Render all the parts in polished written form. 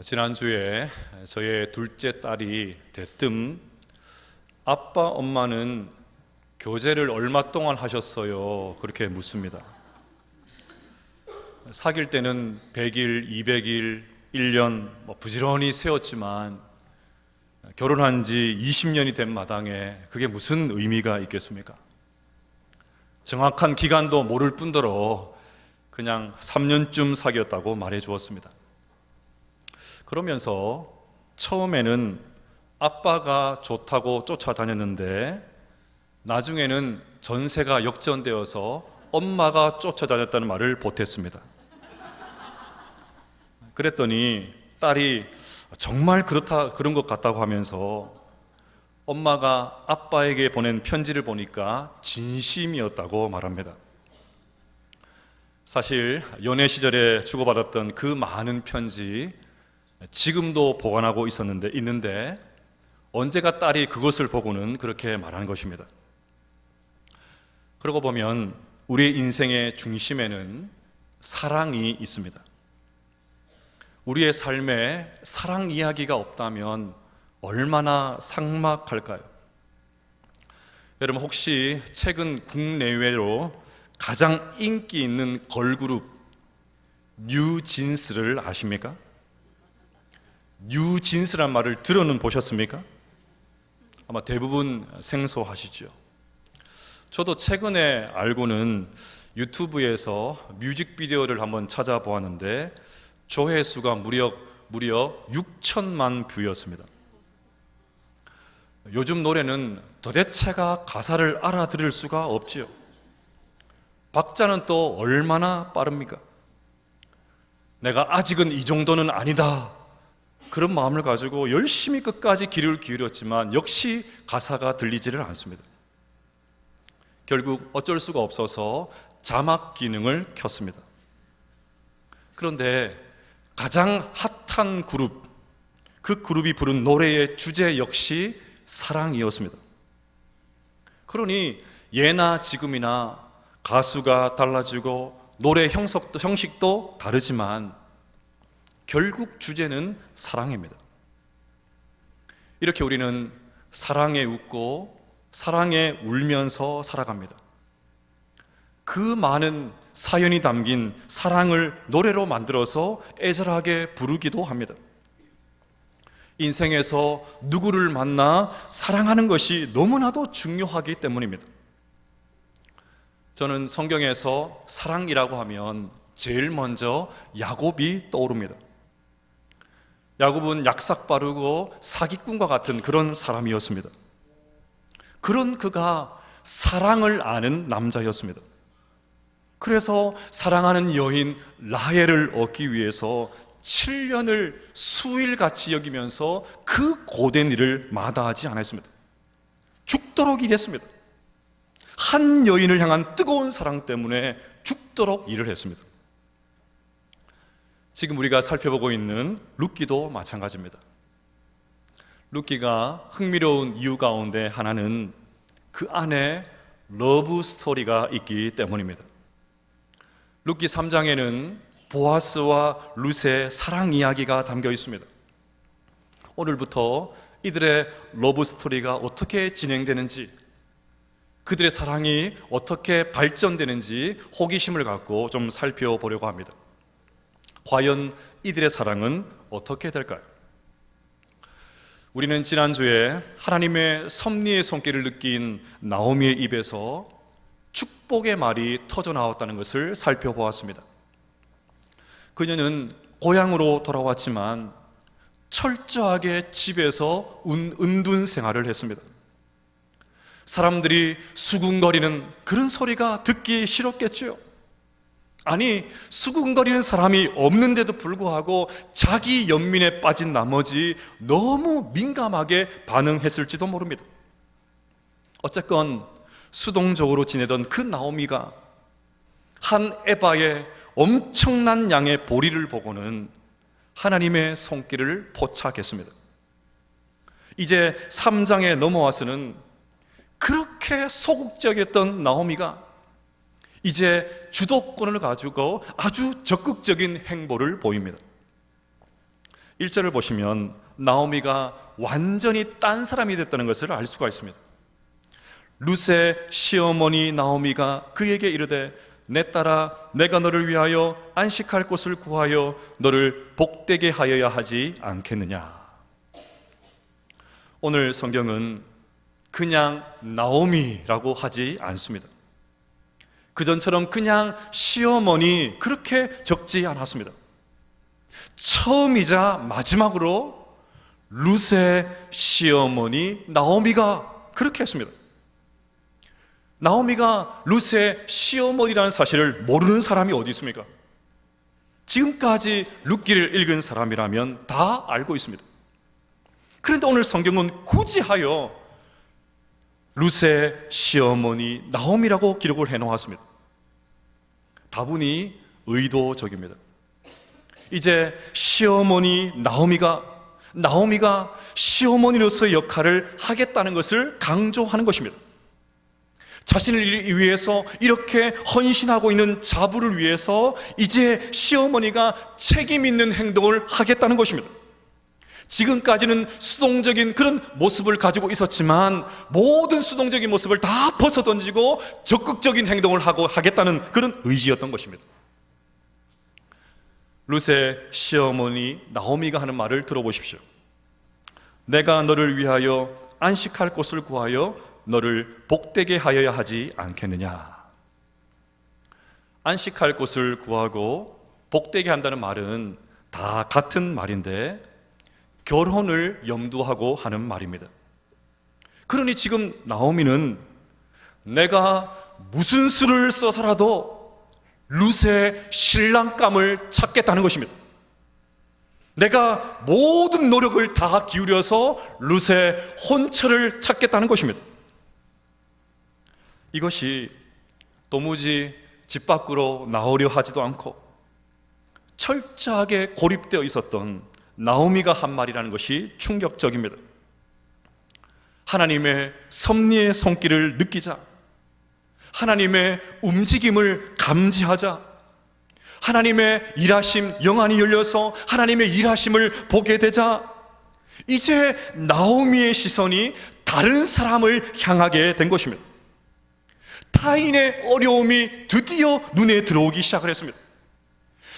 지난주에 저의 둘째 딸이 대뜸 아빠, 엄마는 교제를 얼마 동안 하셨어요? 그렇게 묻습니다. 사귈 때는 100일, 200일, 1년 부지런히 세웠지만 결혼한 지 20년이 된 마당에 그게 무슨 의미가 있겠습니까? 정확한 기간도 모를 뿐더러 그냥 3년쯤 사귀었다고 말해 주었습니다. 그러면서 처음에는 아빠가 좋다고 쫓아다녔는데 나중에는 전세가 역전되어서 엄마가 쫓아다녔다는 말을 보탰습니다. 그랬더니 딸이 정말 그런 것 같다고 하면서 엄마가 아빠에게 보낸 편지를 보니까 진심이었다고 말합니다. 사실 연애 시절에 주고받았던 그 많은 편지 지금도 보관하고 있는데 언제가 딸이 그것을 보고는 그렇게 말하는 것입니다. 그러고 보면 우리의 인생의 중심에는 사랑이 있습니다. 우리의 삶에 사랑 이야기가 없다면 얼마나 삭막할까요? 여러분 혹시 최근 국내외로 가장 인기 있는 걸그룹 뉴진스를 아십니까? 뉴진스란 말을 들어는 보셨습니까? 아마 대부분 생소하시죠. 저도 최근에 알고는 유튜브에서 뮤직비디오를 한번 찾아보았는데 조회수가 무려 6천만 뷰였습니다. 요즘 노래는 도대체가 가사를 알아들을 수가 없지요. 박자는 또 얼마나 빠릅니까? 내가 아직은 이 정도는 아니다, 그런 마음을 가지고 열심히 끝까지 귀를 기울였지만 역시 가사가 들리지를 않습니다. 결국 어쩔 수가 없어서 자막 기능을 켰습니다. 그런데 가장 핫한 그룹, 그 그룹이 부른 노래의 주제 역시 사랑이었습니다. 그러니 예나 지금이나 가수가 달라지고 노래 형식도 다르지만 결국 주제는 사랑입니다. 이렇게 우리는 사랑에 웃고 사랑에 울면서 살아갑니다. 그 많은 사연이 담긴 사랑을 노래로 만들어서 애절하게 부르기도 합니다. 인생에서 누구를 만나 사랑하는 것이 너무나도 중요하기 때문입니다. 저는 성경에서 사랑이라고 하면 제일 먼저 야곱이 떠오릅니다. 야곱은 약삭 빠르고 사기꾼과 같은 그런 사람이었습니다. 그런 그가 사랑을 아는 남자였습니다. 그래서 사랑하는 여인 라헬을 얻기 위해서 7년을 수일같이 여기면서 그 고된 일을 마다하지 않았습니다. 죽도록 일했습니다. 한 여인을 향한 뜨거운 사랑 때문에 죽도록 일을 했습니다. 지금 우리가 살펴보고 있는 룻기도 마찬가지입니다. 룻기가 흥미로운 이유 가운데 하나는 그 안에 러브 스토리가 있기 때문입니다. 룻기 3장에는 보아스와 룻의 사랑 이야기가 담겨 있습니다. 오늘부터 이들의 러브 스토리가 어떻게 진행되는지, 그들의 사랑이 어떻게 발전되는지 호기심을 갖고 좀 살펴보려고 합니다. 과연 이들의 사랑은 어떻게 될까요? 우리는 지난주에 하나님의 섭리의 손길을 느낀 나오미의 입에서 축복의 말이 터져 나왔다는 것을 살펴보았습니다. 그녀는 고향으로 돌아왔지만 철저하게 집에서 은둔 생활을 했습니다. 사람들이 수군거리는 그런 소리가 듣기 싫었겠죠. 아니, 수군거리는 사람이 없는데도 불구하고 자기 연민에 빠진 나머지 너무 민감하게 반응했을지도 모릅니다. 어쨌건 수동적으로 지내던 그 나오미가 한 에바의 엄청난 양의 보리를 보고는 하나님의 손길을 포착했습니다. 이제 3장에 넘어와서는 그렇게 소극적이었던 나오미가 이제 주도권을 가지고 아주 적극적인 행보를 보입니다. 1절을 보시면 나오미가 완전히 딴 사람이 됐다는 것을 알 수가 있습니다. 룻의 시어머니 나오미가 그에게 이르되 내 딸아 내가 너를 위하여 안식할 곳을 구하여 너를 복되게 하여야 하지 않겠느냐. 오늘 성경은 그냥 나오미라고 하지 않습니다. 그전처럼 그냥 시어머니 그렇게 적지 않았습니다. 처음이자 마지막으로 룻의 시어머니 나오미가 그렇게 했습니다. 나오미가 룻의 시어머니라는 사실을 모르는 사람이 어디 있습니까? 지금까지 룻기를 읽은 사람이라면 다 알고 있습니다. 그런데 오늘 성경은 굳이 하여 룻의 시어머니 나오미라고 기록을 해놓았습니다. 다분히 의도적입니다. 이제 시어머니 나오미가 시어머니로서의 역할을 하겠다는 것을 강조하는 것입니다. 자신을 위해서 이렇게 헌신하고 있는 자부를 위해서 이제 시어머니가 책임 있는 행동을 하겠다는 것입니다. 지금까지는 수동적인 그런 모습을 가지고 있었지만 모든 수동적인 모습을 다 벗어던지고 적극적인 행동을 하겠다는 그런 의지였던 것입니다. 룻의 시어머니 나오미가 하는 말을 들어보십시오. 내가 너를 위하여 안식할 곳을 구하여 너를 복되게 하여야 하지 않겠느냐. 안식할 곳을 구하고 복되게 한다는 말은 다 같은 말인데 결혼을 염두하고 하는 말입니다. 그러니 지금 나오미는 내가 무슨 수를 써서라도 룻의 신랑감을 찾겠다는 것입니다. 내가 모든 노력을 다 기울여서 룻의 혼처를 찾겠다는 것입니다. 이것이 도무지 집 밖으로 나오려 하지도 않고 철저하게 고립되어 있었던 나오미가 한 말이라는 것이 충격적입니다. 하나님의 섭리의 손길을 느끼자, 하나님의 움직임을 감지하자, 하나님의 일하심, 영안이 열려서 하나님의 일하심을 보게 되자 이제 나오미의 시선이 다른 사람을 향하게 된 것입니다. 타인의 어려움이 드디어 눈에 들어오기 시작을 했습니다.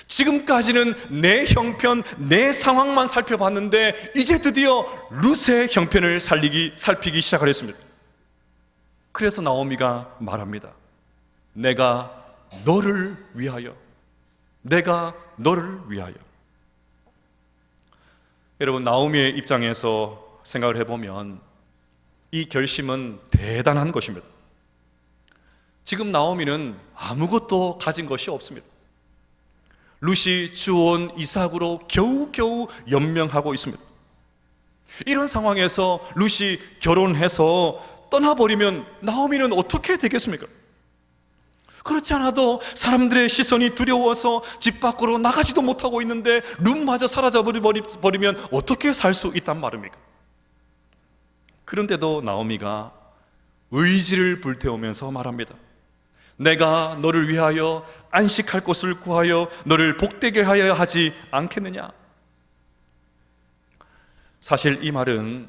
지금까지는 내 형편, 내 상황만 살펴봤는데 이제 드디어 룻의 형편을 살피기 시작을 했습니다. 그래서 나오미가 말합니다. 내가 너를 위하여. 여러분, 나오미의 입장에서 생각을 해보면 이 결심은 대단한 것입니다. 지금 나오미는 아무것도 가진 것이 없습니다. 룻이 주온 이삭으로 겨우겨우 연명하고 있습니다. 이런 상황에서 룻이 결혼해서 떠나버리면 나오미는 어떻게 되겠습니까? 그렇지 않아도 사람들의 시선이 두려워서 집 밖으로 나가지도 못하고 있는데 룻마저 사라져버리면 어떻게 살 수 있단 말입니까? 그런데도 나오미가 의지를 불태우면서 말합니다. 내가 너를 위하여 안식할 곳을 구하여 너를 복되게 하여야 하지 않겠느냐. 사실 이 말은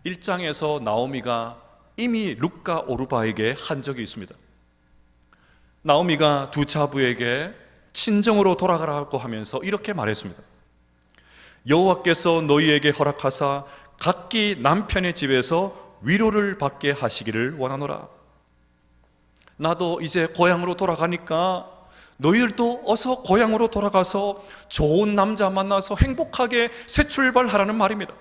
1장에서 나오미가 이미 룻과 오르바에게 한 적이 있습니다. 나오미가 두 자부에게 친정으로 돌아가라고 하면서 이렇게 말했습니다. 여호와께서 너희에게 허락하사 각기 남편의 집에서 위로를 받게 하시기를 원하노라. 나도 이제 고향으로 돌아가니까 너희들도 어서 고향으로 돌아가서 좋은 남자 만나서 행복하게 새 출발하라는 말입니다.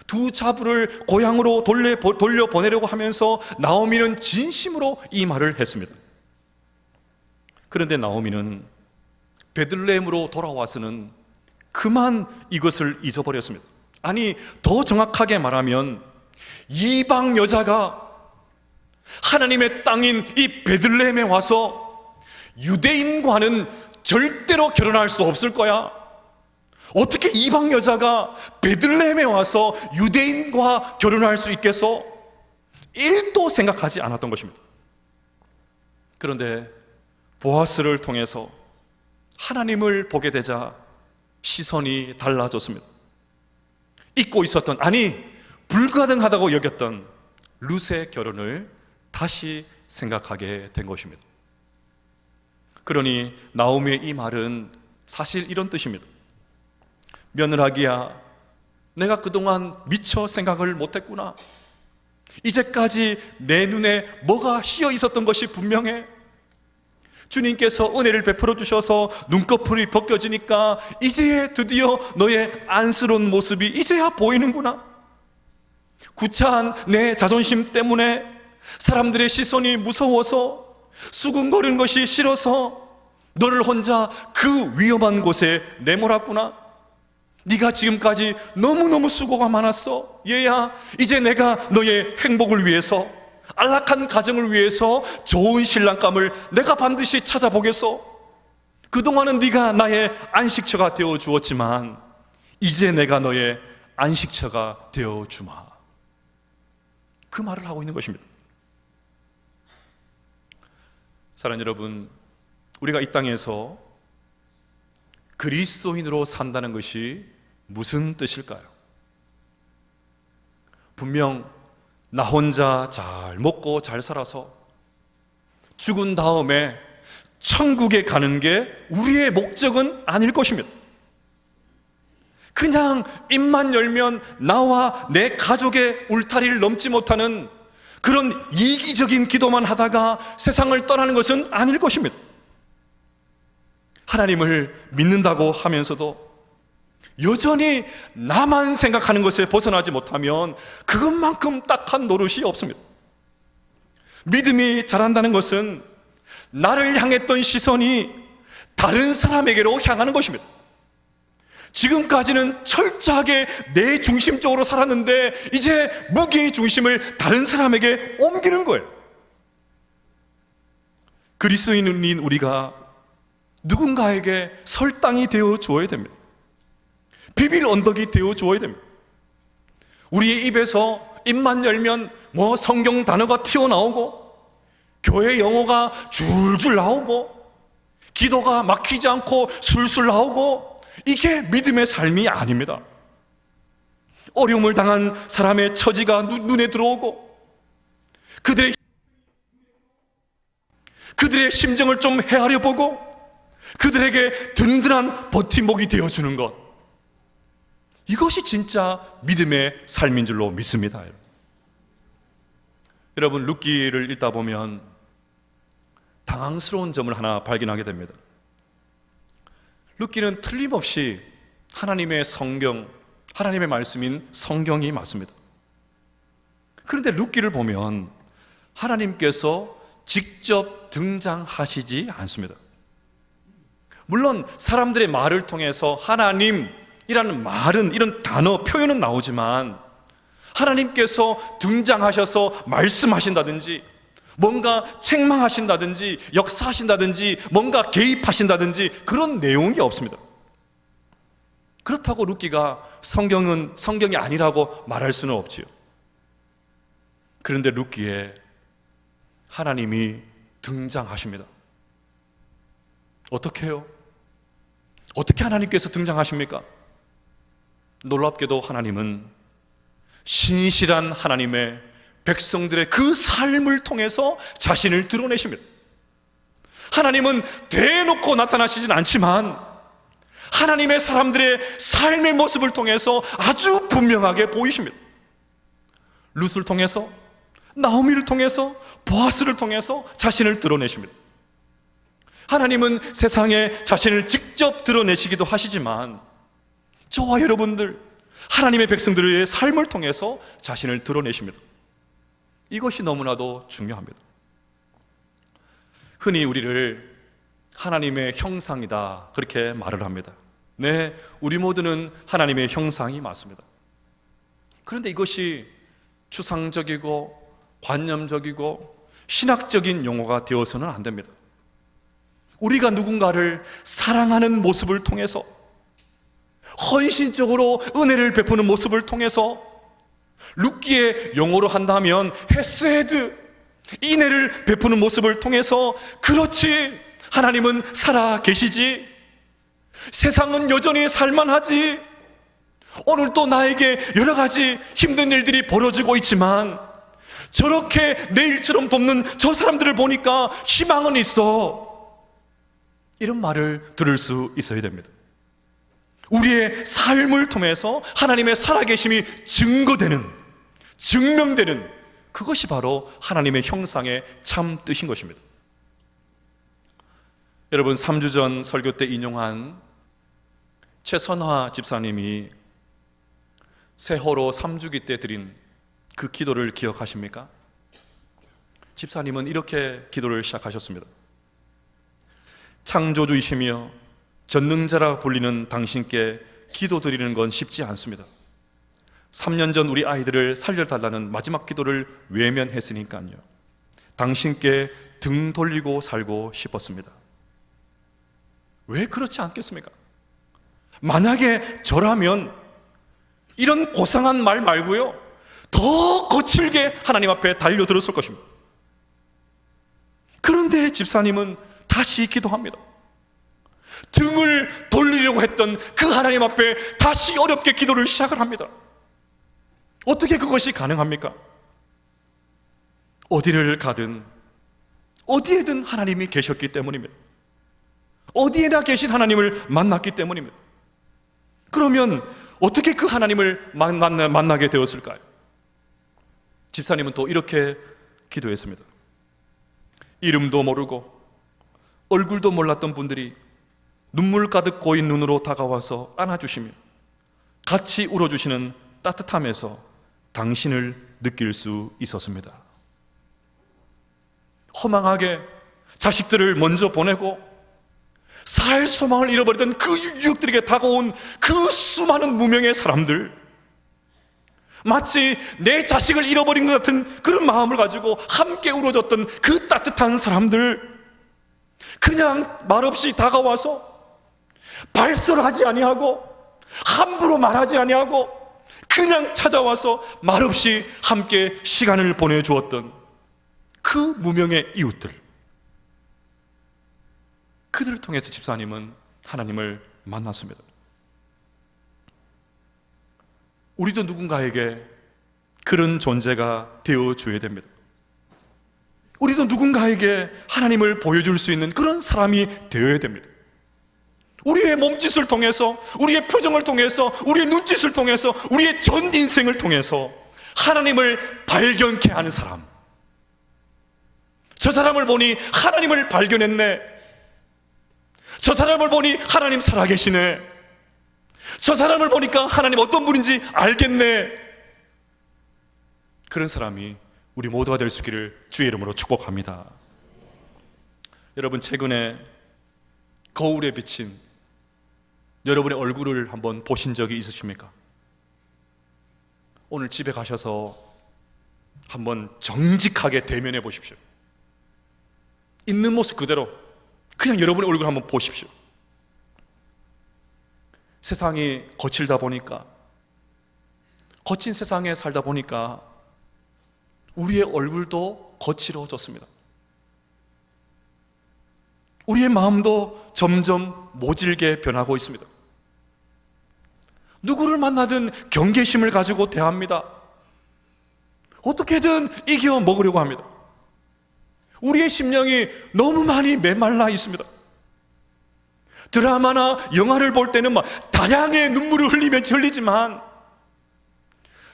두 자부를 고향으로 돌려보내려고 하면서 나오미는 진심으로 이 말을 했습니다. 그런데 나오미는 베들레헴으로 돌아와서는 그만 이것을 잊어버렸습니다. 아니, 더 정확하게 말하면 이방 여자가 하나님의 땅인 이 베들레헴에 와서 유대인과는 절대로 결혼할 수 없을 거야. 어떻게 이방 여자가 베들레헴에 와서 유대인과 결혼할 수 있겠어? 1도 생각하지 않았던 것입니다. 그런데 보아스를 통해서 하나님을 보게 되자 시선이 달라졌습니다. 잊고 있었던, 아니 불가능하다고 여겼던 룻의 결혼을 다시 생각하게 된 것입니다. 그러니 나오미의 이 말은 사실 이런 뜻입니다. 며느라기야, 내가 그동안 미처 생각을 못했구나. 이제까지 내 눈에 뭐가 씌어 있었던 것이 분명해. 주님께서 은혜를 베풀어 주셔서 눈꺼풀이 벗겨지니까 이제야 드디어 너의 안쓰러운 모습이 이제야 보이는구나. 구차한 내 자존심 때문에 사람들의 시선이 무서워서 수군거리는 것이 싫어서 너를 혼자 그 위험한 곳에 내몰았구나. 네가 지금까지 너무너무 수고가 많았어. 얘야, 이제 내가 너의 행복을 위해서, 안락한 가정을 위해서 좋은 신랑감을 내가 반드시 찾아보겠어. 그동안은 네가 나의 안식처가 되어 주었지만 이제 내가 너의 안식처가 되어 주마. 그 말을 하고 있는 것입니다. 사랑하는 여러분, 우리가 이 땅에서 그리스도인으로 산다는 것이 무슨 뜻일까요? 분명 나 혼자 잘 먹고 잘 살아서 죽은 다음에 천국에 가는 게 우리의 목적은 아닐 것입니다. 그냥 입만 열면 나와 내 가족의 울타리를 넘지 못하는 그런 이기적인 기도만 하다가 세상을 떠나는 것은 아닐 것입니다. 하나님을 믿는다고 하면서도 여전히 나만 생각하는 것에 벗어나지 못하면 그것만큼 딱한 노릇이 없습니다. 믿음이 자란다는 것은 나를 향했던 시선이 다른 사람에게로 향하는 것입니다. 지금까지는 철저하게 내 중심적으로 살았는데 이제 무게의 중심을 다른 사람에게 옮기는 거예요. 그리스도인인 우리가 누군가에게 설당이 되어 주어야 됩니다. 비빌 언덕이 되어 주어야 됩니다. 우리의 입에서 입만 열면 뭐 성경 단어가 튀어나오고 교회 영어가 줄줄 나오고 기도가 막히지 않고 술술 나오고, 이게 믿음의 삶이 아닙니다. 어려움을 당한 사람의 처지가 눈에 들어오고 그들의 심정을 좀 헤아려 보고 그들에게 든든한 버팀목이 되어주는 것, 이것이 진짜 믿음의 삶인 줄로 믿습니다. 여러분, 룻기를 읽다 보면 당황스러운 점을 하나 발견하게 됩니다. 룻기는 틀림없이 하나님의 성경, 하나님의 말씀인 성경이 맞습니다. 그런데 룻기를 보면 하나님께서 직접 등장하시지 않습니다. 물론 사람들의 말을 통해서 하나님이라는 말은, 이런 단어, 표현은 나오지만 하나님께서 등장하셔서 말씀하신다든지 뭔가 책망하신다든지 역사하신다든지 뭔가 개입하신다든지 그런 내용이 없습니다. 그렇다고 룻기가 성경이 아니라고 말할 수는 없지요. 그런데 룻기에 하나님이 등장하십니다. 어떻게 해요? 어떻게 하나님께서 등장하십니까? 놀랍게도 하나님은 신실한 하나님의 백성들의 그 삶을 통해서 자신을 드러내십니다. 하나님은 대놓고 나타나시진 않지만 하나님의 사람들의 삶의 모습을 통해서 아주 분명하게 보이십니다. 룻을 통해서, 나오미를 통해서, 보아스를 통해서 자신을 드러내십니다. 하나님은 세상에 자신을 직접 드러내시기도 하시지만 저와 여러분들, 하나님의 백성들의 삶을 통해서 자신을 드러내십니다. 이것이 너무나도 중요합니다. 흔히 우리를 하나님의 형상이다 그렇게 말을 합니다. 네, 우리 모두는 하나님의 형상이 맞습니다. 그런데 이것이 추상적이고 관념적이고 신학적인 용어가 되어서는 안 됩니다. 우리가 누군가를 사랑하는 모습을 통해서, 헌신적으로 은혜를 베푸는 모습을 통해서, 룻기의 용어로 한다면 헤세드, 인애를 베푸는 모습을 통해서, 그렇지, 하나님은 살아 계시지, 세상은 여전히 살만하지. 오늘 또 나에게 여러 가지 힘든 일들이 벌어지고 있지만 저렇게 내일처럼 돕는 저 사람들을 보니까 희망은 있어. 이런 말을 들을 수 있어야 됩니다. 우리의 삶을 통해서 하나님의 살아계심이 증거되는, 증명되는, 그것이 바로 하나님의 형상의 참 뜻인 것입니다. 여러분, 3주 전 설교 때 인용한 최선화 집사님이 세월호 3주기 때 드린 그 기도를 기억하십니까? 집사님은 이렇게 기도를 시작하셨습니다. 창조주이시며 전능자라 불리는 당신께 기도드리는 건 쉽지 않습니다. 3년 전 우리 아이들을 살려달라는 마지막 기도를 외면했으니까요. 당신께 등 돌리고 살고 싶었습니다. 왜 그렇지 않겠습니까? 만약에 저라면 이런 고상한 말 말고요, 더 거칠게 하나님 앞에 달려들었을 것입니다. 그런데 집사님은 다시 기도합니다. 등을 돌리려고 했던 그 하나님 앞에 다시 어렵게 기도를 시작을 합니다. 어떻게 그것이 가능합니까? 어디를 가든 어디에든 하나님이 계셨기 때문입니다. 어디에나 계신 하나님을 만났기 때문입니다. 그러면 어떻게 그 하나님을 만나게 되었을까요? 집사님은 또 이렇게 기도했습니다. 이름도 모르고 얼굴도 몰랐던 분들이 눈물 가득 고인 눈으로 다가와서 안아주시며 같이 울어주시는 따뜻함에서 당신을 느낄 수 있었습니다. 허망하게 자식들을 먼저 보내고 살 소망을 잃어버리던 그 유족들에게 다가온 그 수많은 무명의 사람들, 마치 내 자식을 잃어버린 것 같은 그런 마음을 가지고 함께 울어줬던 그 따뜻한 사람들, 그냥 말없이 다가와서 발설하지 아니하고 함부로 말하지 아니하고 그냥 찾아와서 말없이 함께 시간을 보내주었던 그 무명의 이웃들, 그들을 통해서 집사님은 하나님을 만났습니다. 우리도 누군가에게 그런 존재가 되어줘야 됩니다. 우리도 누군가에게 하나님을 보여줄 수 있는 그런 사람이 되어야 됩니다. 우리의 몸짓을 통해서, 우리의 표정을 통해서, 우리의 눈짓을 통해서, 우리의 전 인생을 통해서 하나님을 발견케 하는 사람. 저 사람을 보니 하나님을 발견했네. 저 사람을 보니 하나님 살아계시네. 저 사람을 보니까 하나님 어떤 분인지 알겠네. 그런 사람이 우리 모두가 될 수 있기를 주의 이름으로 축복합니다. 여러분, 최근에 거울에 비친 여러분의 얼굴을 한번 보신 적이 있으십니까? 오늘 집에 가셔서 한번 정직하게 대면해 보십시오. 있는 모습 그대로 그냥 여러분의 얼굴 한번 보십시오. 세상이 거칠다 보니까, 거친 세상에 살다 보니까 우리의 얼굴도 거칠어졌습니다. 우리의 마음도 점점 모질게 변하고 있습니다. 누구를 만나든 경계심을 가지고 대합니다. 어떻게든 이겨 먹으려고 합니다. 우리의 심령이 너무 많이 메말라 있습니다. 드라마나 영화를 볼 때는 막 다량의 눈물을 흘리지만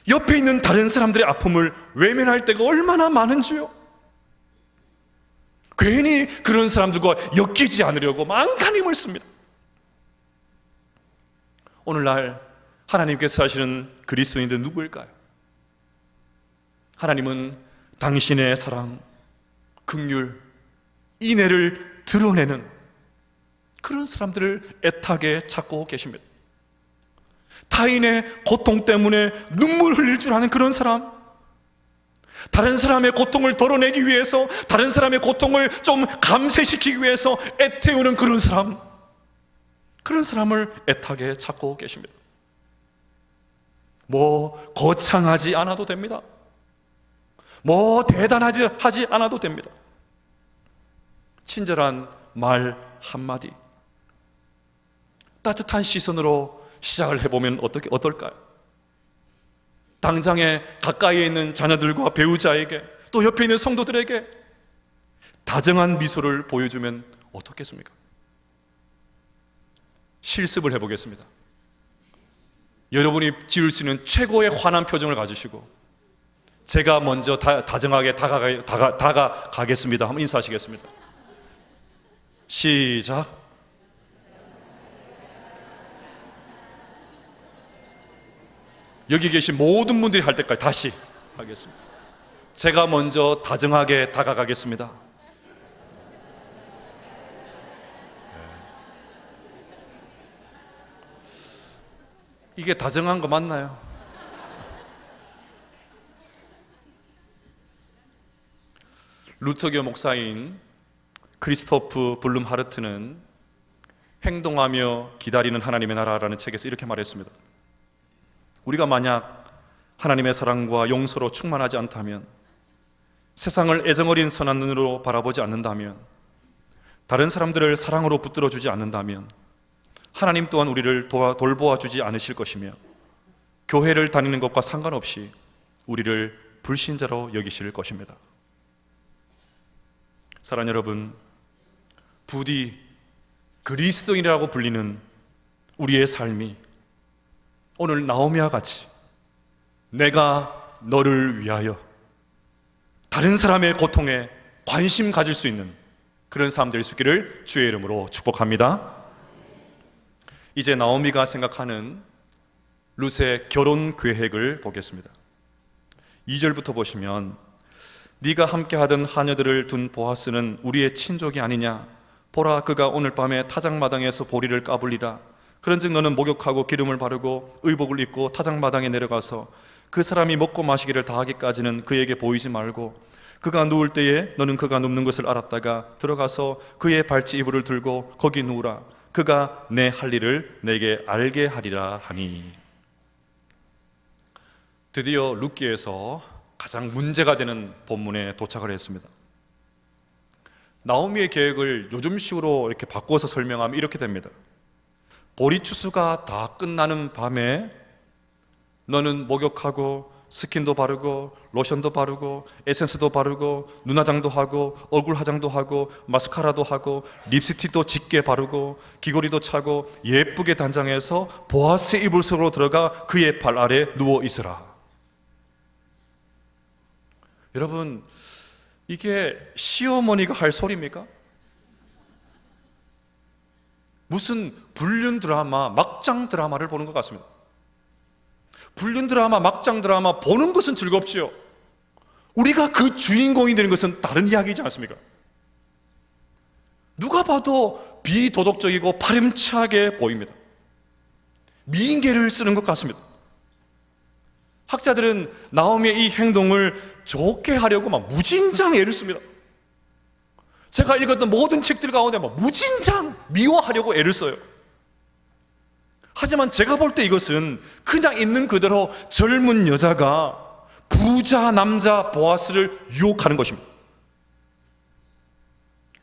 옆에 있는 다른 사람들의 아픔을 외면할 때가 얼마나 많은지요. 괜히 그런 사람들과 엮이지 않으려고 만간힘을 씁니다. 오늘날 하나님께서 하시는 그리스도인들 누구일까요? 하나님은 당신의 사랑, 긍휼, 인애를 드러내는 그런 사람들을 애타게 찾고 계십니다. 타인의 고통 때문에 눈물 흘릴 줄 아는 그런 사람, 다른 사람의 고통을 덜어내기 위해서, 다른 사람의 고통을 좀 감쇄시키기 위해서 애태우는 그런 사람, 그런 사람을 애타게 찾고 계십니다. 뭐 거창하지 않아도 됩니다. 뭐 대단하지 않아도 됩니다. 친절한 말 한마디, 따뜻한 시선으로 시작을 해보면 어떨까요? 당장에 가까이에 있는 자녀들과 배우자에게, 또 옆에 있는 성도들에게 다정한 미소를 보여주면 어떻겠습니까? 실습을 해보겠습니다. 여러분이 지을 수 있는 최고의 환한 표정을 가지시고, 제가 먼저 다정하게 다가가겠습니다. 한번 인사하시겠습니다. 시작. 여기 계신 모든 분들이 할 때까지 다시 하겠습니다. 제가 먼저 다정하게 다가가겠습니다. 이게 다정한 거 맞나요? 루터교 목사인 크리스토프 블룸하르트는 행동하며 기다리는 하나님의 나라라는 책에서 이렇게 말했습니다. 우리가 만약 하나님의 사랑과 용서로 충만하지 않다면, 세상을 애정어린 선한 눈으로 바라보지 않는다면, 다른 사람들을 사랑으로 붙들어주지 않는다면, 하나님 또한 우리를 돌보아주지 않으실 것이며, 교회를 다니는 것과 상관없이 우리를 불신자로 여기실 것입니다. 사랑하는 여러분, 부디 그리스도인이라고 불리는 우리의 삶이 오늘 나오미와 같이 내가 너를 위하여 다른 사람의 고통에 관심 가질 수 있는 그런 사람 될 수 있기를 주의 이름으로 축복합니다. 이제 나오미가 생각하는 룻의 결혼 계획을 보겠습니다. 2절부터 보시면, 네가 함께하던 하녀들을 둔 보아스는 우리의 친족이 아니냐? 보라, 그가 오늘 밤에 타작마당에서 보리를 까불리라. 그런즉 너는 목욕하고 기름을 바르고 의복을 입고 타작마당에 내려가서 그 사람이 먹고 마시기를 다하기까지는 그에게 보이지 말고, 그가 누울 때에 너는 그가 눕는 것을 알았다가 들어가서 그의 발치 이불을 들고 거기 누우라. 그가 내 할 일을 내게 알게 하리라 하니. 드디어 룻기에서 가장 문제가 되는 본문에 도착을 했습니다. 나오미의 계획을 요즘식으로 이렇게 바꿔서 설명하면 이렇게 됩니다. 보리 추수가 다 끝나는 밤에 너는 목욕하고 스킨도 바르고 로션도 바르고 에센스도 바르고 눈화장도 하고 얼굴 화장도 하고 마스카라도 하고 립스틱도 짙게 바르고 귀걸이도 차고 예쁘게 단장해서 보아스의 이불 속으로 들어가 그의 발 아래 누워 있으라. 여러분, 이게 시어머니가 할 소리입니까? 무슨 불륜 드라마, 막장 드라마를 보는 것 같습니다. 불륜 드라마, 막장 드라마 보는 것은 즐겁지요. 우리가 그 주인공이 되는 것은 다른 이야기이지 않습니까? 누가 봐도 비도덕적이고 파렴치하게 보입니다. 미인계를 쓰는 것 같습니다. 학자들은 나오미의 이 행동을 좋게 하려고 막 무진장 애를 씁니다. 제가 읽었던 모든 책들 가운데 막 무진장 미화하려고 애를 써요. 하지만 제가 볼 때 이것은 그냥 있는 그대로 젊은 여자가 부자 남자 보아스를 유혹하는 것입니다.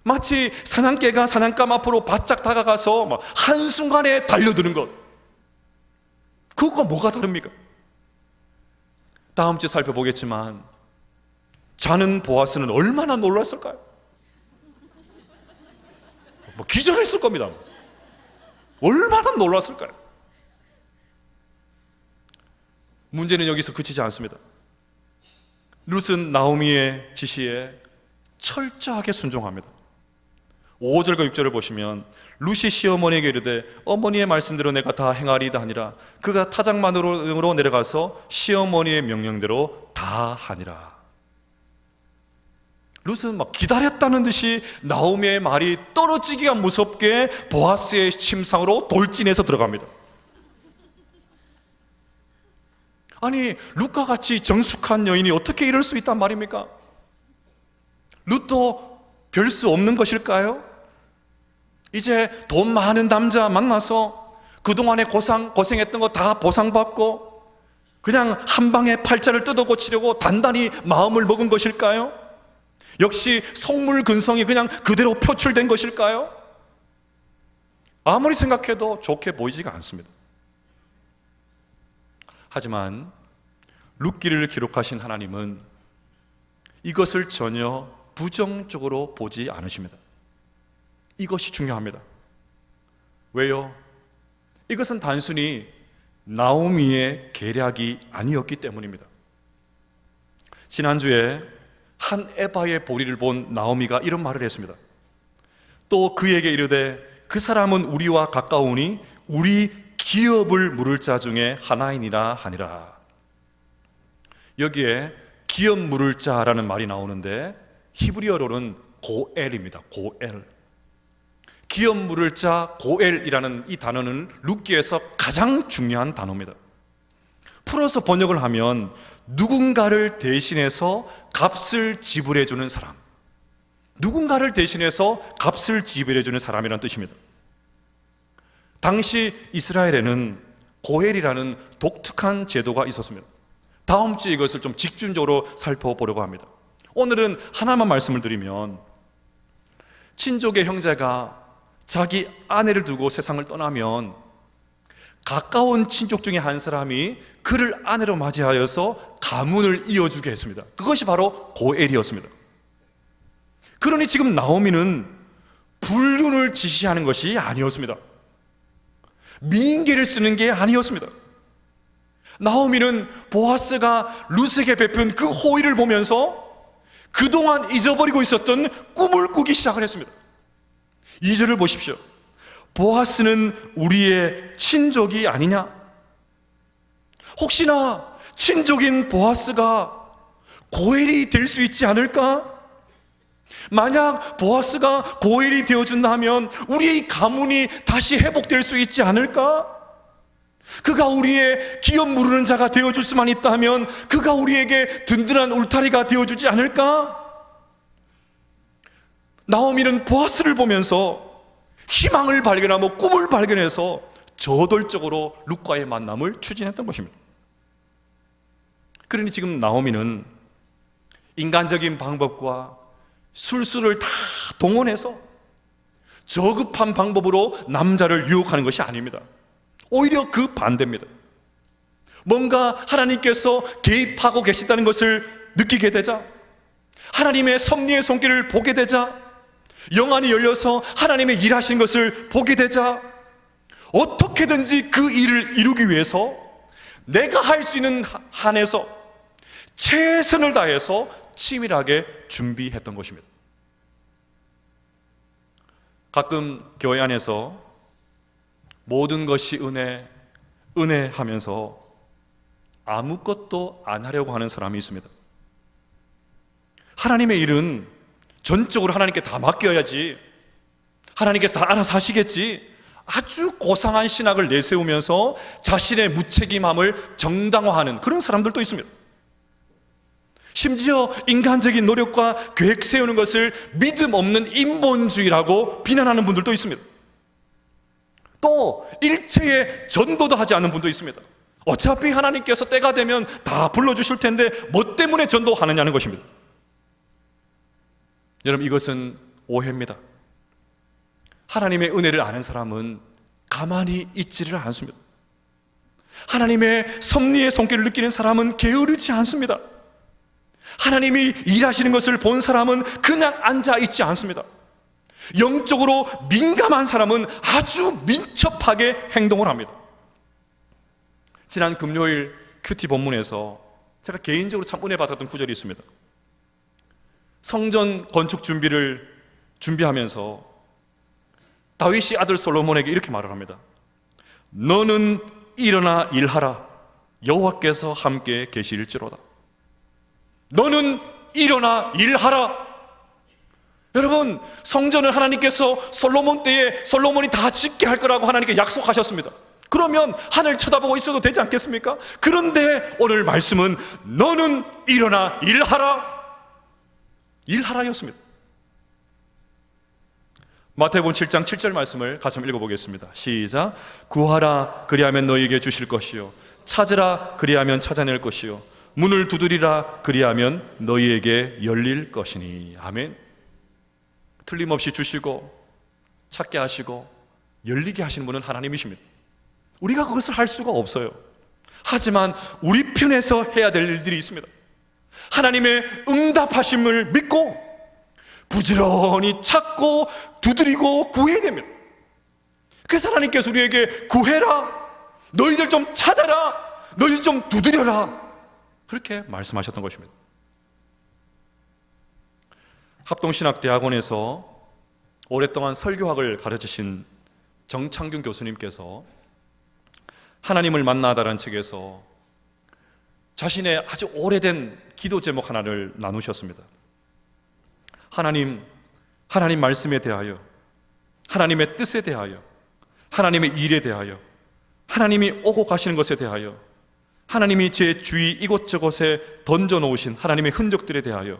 마치 사냥개가 사냥감 앞으로 바짝 다가가서 막 한순간에 달려드는 것, 그것과 뭐가 다릅니까? 다음 주에 살펴보겠지만 자는 보아스는 얼마나 놀랐을까요? 뭐 기절했을 겁니다. 얼마나 놀랐을까요? 문제는 여기서 그치지 않습니다. 룻은 나오미의 지시에 철저하게 순종합니다. 5절과 6절을 보시면 룻이 시어머니에게 이르되 어머니의 말씀대로 내가 다 행하리이다 하니라. 그가 타작마당으로 내려가서 시어머니의 명령대로 다 하니라. 룻은 막 기다렸다는 듯이 나오미의 말이 떨어지기가 무섭게 보아스의 침상으로 돌진해서 들어갑니다. 아니, 룻과 같이 정숙한 여인이 어떻게 이럴 수 있단 말입니까? 룻도 별 수 없는 것일까요? 이제 돈 많은 남자 만나서 그동안에 고생했던 거 다 보상받고 그냥 한 방에 팔자를 뜯어 고치려고 단단히 마음을 먹은 것일까요? 역시 속물 근성이 그냥 그대로 표출된 것일까요? 아무리 생각해도 좋게 보이지가 않습니다. 하지만 룻기를 기록하신 하나님은 이것을 전혀 부정적으로 보지 않으십니다. 이것이 중요합니다. 왜요? 이것은 단순히 나오미의 계략이 아니었기 때문입니다. 지난주에 한 에바의 보리를 본 나오미가 이런 말을 했습니다. 또 그에게 이르되 그 사람은 우리와 가까우니 우리 기업을 물을 자 중에 하나이니라 하니라. 여기에 기업 물을 자라는 말이 나오는데 히브리어로는 고엘입니다. 고엘. 기업 물을 자 고엘이라는 이 단어는 룻기에서 가장 중요한 단어입니다. 풀어서 번역을 하면 누군가를 대신해서 값을 지불해 주는 사람, 누군가를 대신해서 값을 지불해 주는 사람이라는 뜻입니다. 당시 이스라엘에는 고엘이라는 독특한 제도가 있었습니다. 다음 주에 이것을 좀 집중적으로 살펴보려고 합니다. 오늘은 하나만 말씀을 드리면, 친족의 형제가 자기 아내를 두고 세상을 떠나면 가까운 친족 중에 한 사람이 그를 아내로 맞이하여서 가문을 이어주게 했습니다. 그것이 바로 고엘이었습니다. 그러니 지금 나오미는 불륜을 지시하는 것이 아니었습니다. 미인계를 쓰는 게 아니었습니다. 나오미는 보아스가 룻에게 베푼 그 호의를 보면서 그동안 잊어버리고 있었던 꿈을 꾸기 시작을 했습니다. 2절을 보십시오. 보아스는 우리의 친족이 아니냐? 혹시나 친족인 보아스가 고엘이 될 수 있지 않을까? 만약 보아스가 고엘이 되어준다면 우리의 가문이 다시 회복될 수 있지 않을까? 그가 우리의 기업 무르는 자가 되어줄 수만 있다면 그가 우리에게 든든한 울타리가 되어주지 않을까? 나오미는 보아스를 보면서 희망을 발견하고 꿈을 발견해서 저돌적으로 룻과의 만남을 추진했던 것입니다. 그러니 지금 나오미는 인간적인 방법과 술수를 다 동원해서 저급한 방법으로 남자를 유혹하는 것이 아닙니다. 오히려 그 반대입니다. 뭔가 하나님께서 개입하고 계시다는 것을 느끼게 되자, 하나님의 섭리의 손길을 보게 되자, 영안이 열려서 하나님의 일하신 것을 보게 되자, 어떻게든지 그 일을 이루기 위해서 내가 할 수 있는 한에서 최선을 다해서 치밀하게 준비했던 것입니다. 가끔 교회 안에서 모든 것이 은혜, 은혜 하면서 아무것도 안 하려고 하는 사람이 있습니다. 하나님의 일은 전적으로 하나님께 다 맡겨야지, 하나님께서 다 알아서 하시겠지, 아주 고상한 신학을 내세우면서 자신의 무책임함을 정당화하는 그런 사람들도 있습니다. 심지어 인간적인 노력과 계획 세우는 것을 믿음 없는 인본주의라고 비난하는 분들도 있습니다. 또 일체의 전도도 하지 않는 분도 있습니다. 어차피 하나님께서 때가 되면 다 불러주실 텐데 뭐 때문에 전도하느냐는 것입니다. 여러분, 이것은 오해입니다. 하나님의 은혜를 아는 사람은 가만히 있지를 않습니다. 하나님의 섭리의 손길을 느끼는 사람은 게으르지 않습니다. 하나님이 일하시는 것을 본 사람은 그냥 앉아있지 않습니다. 영적으로 민감한 사람은 아주 민첩하게 행동을 합니다. 지난 금요일 큐티 본문에서 제가 개인적으로 참 은혜 받았던 구절이 있습니다. 성전 건축 준비를 준비하면서 다윗이 아들 솔로몬에게 이렇게 말을 합니다. 너는 일어나 일하라. 여호와께서 함께 계실지로다. 너는 일어나 일하라. 여러분, 성전을 하나님께서 솔로몬 때에 솔로몬이 다 짓게 할 거라고 하나님께 약속하셨습니다. 그러면 하늘 쳐다보고 있어도 되지 않겠습니까? 그런데 오늘 말씀은 너는 일어나 일하라. 일하라였습니다. 마태복음 7장 7절 말씀을 같이 한번 읽어보겠습니다. 시작. 구하라 그리하면 너희에게 주실 것이요 찾으라 그리하면 찾아낼 것이요 문을 두드리라 그리하면 너희에게 열릴 것이니. 아멘. 틀림없이 주시고 찾게 하시고 열리게 하시는 분은 하나님이십니다. 우리가 그것을 할 수가 없어요. 하지만 우리 편에서 해야 될 일들이 있습니다. 하나님의 응답하심을 믿고 부지런히 찾고 두드리고 구해야 됩니다. 그래서 하나님께서 우리에게 구해라, 너희들 좀 찾아라, 너희들 좀 두드려라, 그렇게 말씀하셨던 것입니다. 합동신학대학원에서 오랫동안 설교학을 가르치신 정창균 교수님께서 하나님을 만나다라는 책에서 자신의 아주 오래된 기도 제목 하나를 나누셨습니다. 하나님 말씀에 대하여, 하나님의 뜻에 대하여, 하나님의 일에 대하여, 하나님이 오고 가시는 것에 대하여, 하나님이 제 주위 이곳저곳에 던져놓으신 하나님의 흔적들에 대하여,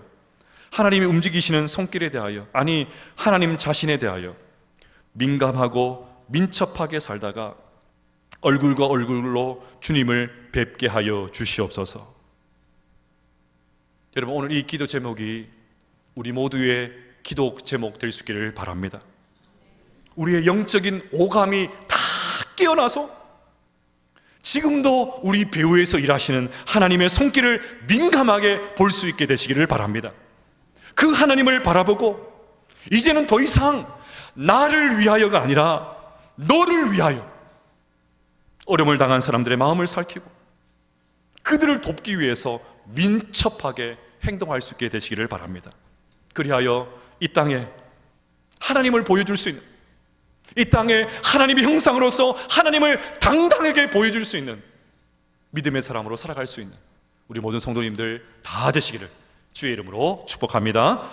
하나님이 움직이시는 손길에 대하여, 아니 하나님 자신에 대하여 민감하고 민첩하게 살다가 얼굴과 얼굴로 주님을 뵙게 하여 주시옵소서. 여러분, 오늘 이 기도 제목이 우리 모두의 기도 제목 될 수 있기를 바랍니다. 우리의 영적인 오감이 다 깨어나서 지금도 우리 배후에서 일하시는 하나님의 손길을 민감하게 볼 수 있게 되시기를 바랍니다. 그 하나님을 바라보고 이제는 더 이상 나를 위하여가 아니라 너를 위하여 어려움을 당한 사람들의 마음을 살피고 그들을 돕기 위해서 민첩하게 행동할 수 있게 되시기를 바랍니다. 그리하여 이 땅에 하나님을 보여줄 수 있는, 이 땅에 하나님의 형상으로서 하나님을 당당하게 보여줄 수 있는 믿음의 사람으로 살아갈 수 있는 우리 모든 성도님들 다 되시기를 주의 이름으로 축복합니다.